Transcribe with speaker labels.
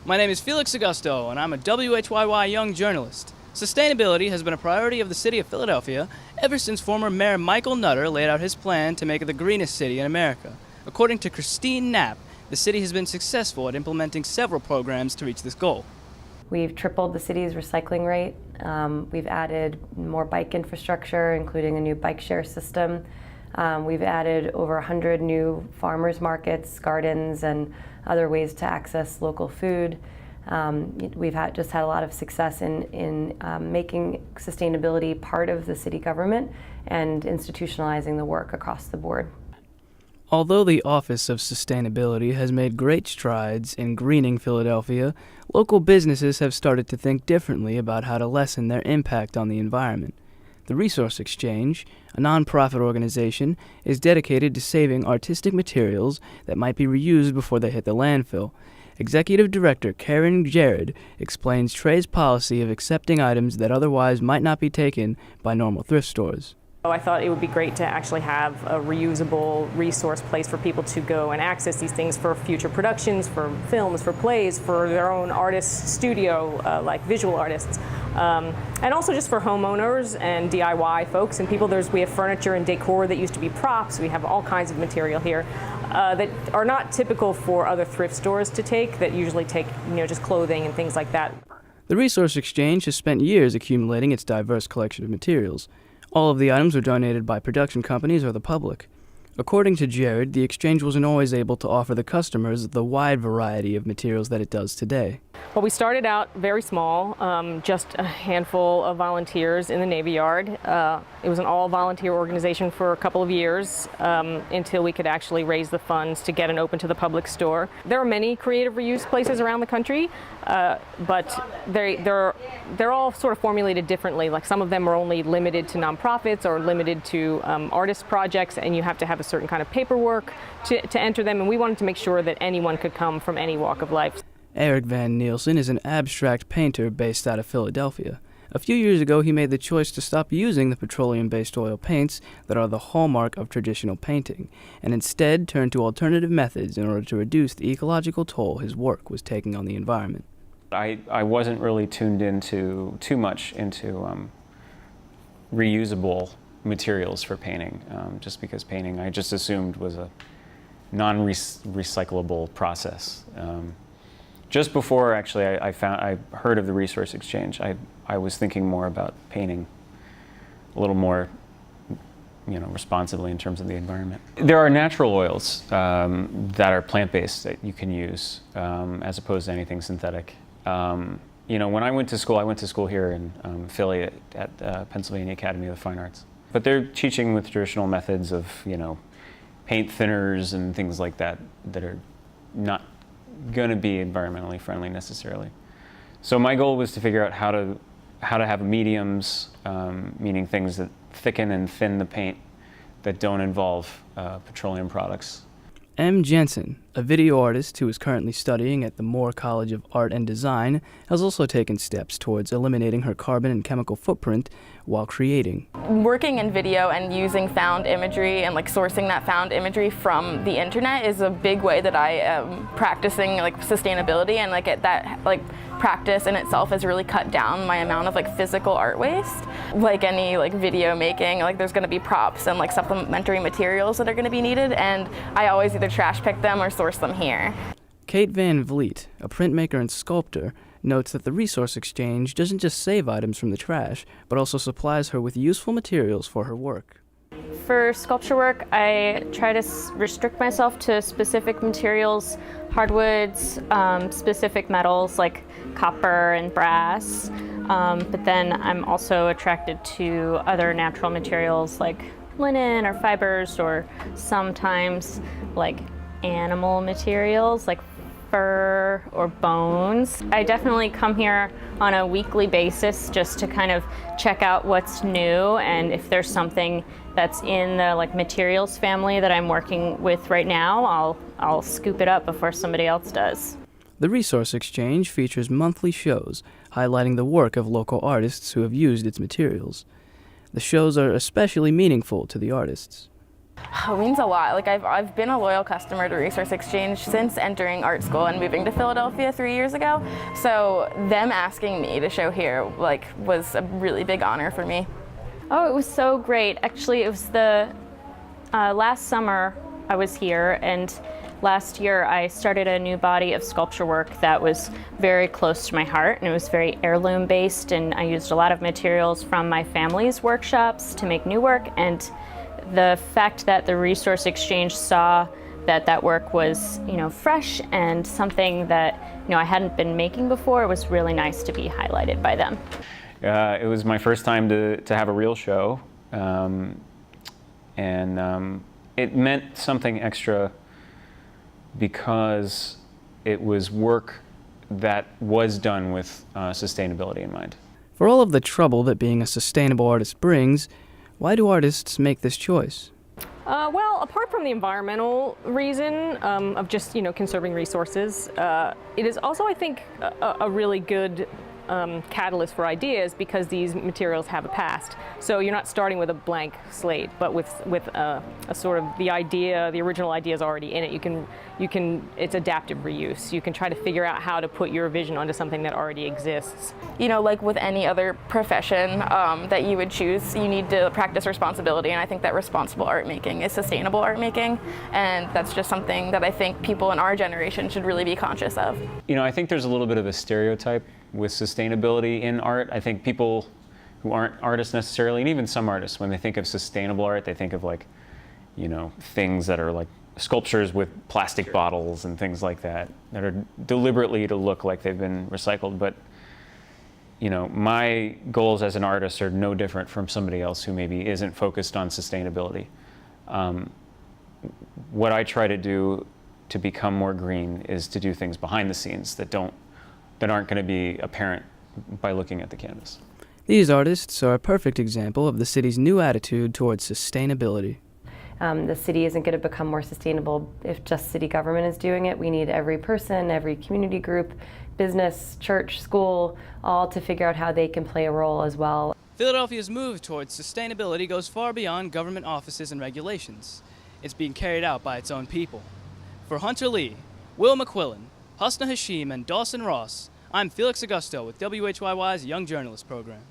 Speaker 1: My name is Felix Augusto, and I'm a WHYY young journalist. Sustainability has been a priority of the city of Philadelphia ever since former Mayor Michael Nutter laid out his plan to make it the greenest city in America. According to Christine Knapp, the city has been successful at implementing several programs to reach this goal.
Speaker 2: We've tripled the city's recycling rate. We've added more bike infrastructure, including a new bike share system. We've added over 100 new farmers markets, gardens, and other ways to access local food. We've just had a lot of success in making sustainability part of the city government and institutionalizing the work across the board.
Speaker 1: Although the Office of Sustainability has made great strides in greening Philadelphia, local businesses have started to think differently about how to lessen their impact on the environment. The Resource Exchange, a nonprofit organization, is dedicated to saving artistic materials that might be reused before they hit the landfill. Executive Director Karyn Gerred explains Trey's policy of accepting items that otherwise might not be taken by normal thrift stores.
Speaker 3: I thought it would be great to actually have a reusable resource place for people to go and access these things for future productions, for films, for plays, for their own artist studio, like visual artists. And also just for homeowners and DIY folks and people. We have furniture and decor that used to be props. We have all kinds of material here that are not typical for other thrift stores to take, that usually take, just clothing and things like that.
Speaker 1: The Resource Exchange has spent years accumulating its diverse collection of materials. All of the items are donated by production companies or the public. According to Gerred, the exchange wasn't always able to offer the customers the wide variety of materials that it does today.
Speaker 3: Well, we started out very small, just a handful of volunteers in the Navy Yard. It was an all-volunteer organization for a couple of years until we could actually raise the funds to get an open to the public store. There are many creative reuse places around the country, but they're all sort of formulated differently. Like some of them are only limited to nonprofits or limited to artist projects, and you have to have a certain kind of paperwork to enter them, and we wanted to make sure that anyone could come from any walk of life.
Speaker 1: Eric Van Nielsen is an abstract painter based out of Philadelphia. A few years ago, he made the choice to stop using the petroleum-based oil paints that are the hallmark of traditional painting, and instead turned to alternative methods in order to reduce the ecological toll his work was taking on the environment.
Speaker 4: I wasn't really tuned into too much into reusable materials for painting, just because painting I just assumed was a non-recyclable process. Just before actually I heard of the Resource Exchange, I was thinking more about painting a little more responsibly in terms of the environment. There are natural oils that are plant-based that you can use as opposed to anything synthetic. When I went to school here in Philly at Pennsylvania Academy of the Fine Arts. But they're teaching with traditional methods of, paint thinners and things like that that are not going to be environmentally friendly necessarily. So my goal was to figure out how to have mediums, meaning things that thicken and thin the paint that don't involve petroleum products.
Speaker 1: M. Jensen, a video artist who is currently studying at the Moore College of Art and Design, has also taken steps towards eliminating her carbon and chemical footprint while creating.
Speaker 5: Working in video and using found imagery and sourcing that found imagery from the internet is a big way that I am practicing sustainability, and that practice in itself has really cut down my amount of physical art waste. Like any video making, there's going to be props and supplementary materials that are going to be needed, and I always either trash pick them or source them here.
Speaker 1: Kate Van Vliet, a printmaker and sculptor, notes that the Resource Exchange doesn't just save items from the trash, but also supplies her with useful materials for her work.
Speaker 6: For sculpture work, I try to restrict myself to specific materials, hardwoods, specific metals like copper and brass, but then I'm also attracted to other natural materials like linen or fibers, or sometimes animal materials like fur or bones. I definitely come here on a weekly basis just to kind of check out what's new, and if there's something that's in the materials family that I'm working with right now, I'll scoop it up before somebody else does.
Speaker 1: The Resource Exchange features monthly shows highlighting the work of local artists who have used its materials. The shows are especially meaningful to the artists.
Speaker 5: Oh, it means a lot. Like I've been a loyal customer to Resource Exchange since entering art school and moving to Philadelphia 3 years ago. So them asking me to show here was a really big honor for me.
Speaker 6: Oh, it was so great. Actually, it was the last summer I was here, and last year I started a new body of sculpture work that was very close to my heart, and it was very heirloom based, and I used a lot of materials from my family's workshops to make new work. And the fact that the Resource Exchange saw that work was, fresh and something that, I hadn't been making before, it was really nice to be highlighted by them.
Speaker 4: It was my first time to have a real show, and it meant something extra because it was work that was done with sustainability in mind.
Speaker 1: For all of the trouble that being a sustainable artist brings, why do artists make this choice?
Speaker 3: Well, apart from the environmental reason of just conserving resources, it is also, I think, a really good catalyst for ideas, because these materials have a past. So you're not starting with a blank slate, but with a sort of the original idea is already in it. It's adaptive reuse. You can try to figure out how to put your vision onto something that already exists.
Speaker 5: Like with any other profession that you would choose, you need to practice responsibility, and I think that responsible art making is sustainable art making, and that's just something that I think people in our generation should really be conscious of.
Speaker 4: I think there's a little bit of a stereotype with sustainability in art. I think people who aren't artists necessarily, and even some artists, when they think of sustainable art, they think of things that are like sculptures with plastic bottles and things like that are deliberately to look like they've been recycled. But my goals as an artist are no different from somebody else who maybe isn't focused on sustainability. What I try to do to become more green is to do things behind the scenes that aren't going to be apparent by looking at the canvas.
Speaker 1: These artists are a perfect example of the city's new attitude towards sustainability.
Speaker 2: The city isn't going to become more sustainable if just city government is doing it. We need every person, every community group, business, church, school, all to figure out how they can play a role as well.
Speaker 1: Philadelphia's move towards sustainability goes far beyond government offices and regulations. It's being carried out by its own people. For Hunter Lee, Will McQuillan, Husna Hashim, and Dawson Ross, I'm Felix Augusto with WHYY's Young Journalist Program.